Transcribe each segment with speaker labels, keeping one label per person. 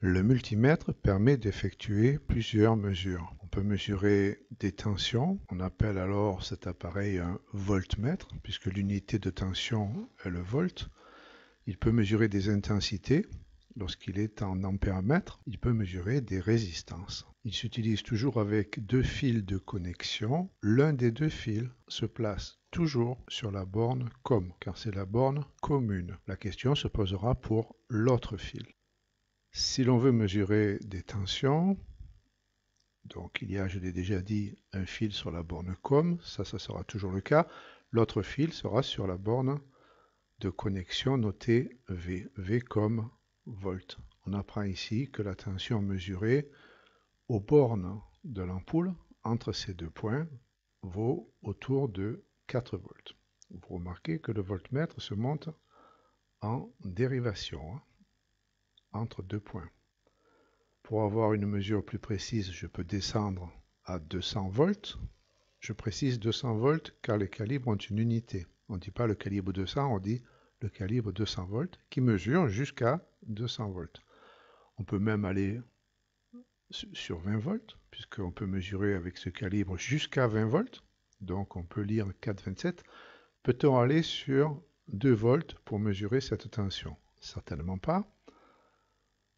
Speaker 1: Le multimètre permet d'effectuer plusieurs mesures. On peut mesurer des tensions, on appelle alors cet appareil un voltmètre, puisque l'unité de tension est le volt. Il peut mesurer des intensités, lorsqu'il est en ampères-mètres. Il peut mesurer des résistances. Il s'utilise toujours avec deux fils de connexion. L'un des deux fils se place toujours sur la borne COM, car c'est la borne commune. La question se posera pour l'autre fil. Si l'on veut mesurer des tensions, donc il y a, je l'ai déjà dit, un fil sur la borne COM, ça sera toujours le cas. L'autre fil sera sur la borne de connexion notée V, V comme volt. On apprend ici que la tension mesurée aux bornes de l'ampoule, entre ces deux points, vaut autour de 4 volts. Vous remarquez que le voltmètre se monte en dérivation, entre deux points. Pour avoir une mesure plus précise, je peux descendre à 200 volts. Je précise 200 volts car les calibres ont une unité. On ne dit pas le calibre 200, on dit le calibre 200 volts qui mesure jusqu'à 200 volts. On peut même aller sur 20 volts, puisqu'on peut mesurer avec ce calibre jusqu'à 20 volts. Donc on peut lire 4,27. Peut-on aller sur 2 volts pour mesurer cette tension? Certainement pas.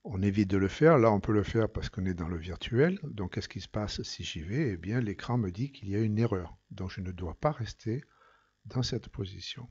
Speaker 1: On évite de le faire. Là, on peut le faire parce qu'on est dans le virtuel. Donc, qu'est-ce qui se passe si j'y vais? Eh bien, l'écran me dit qu'il y a une erreur. Donc, je ne dois pas rester dans cette position.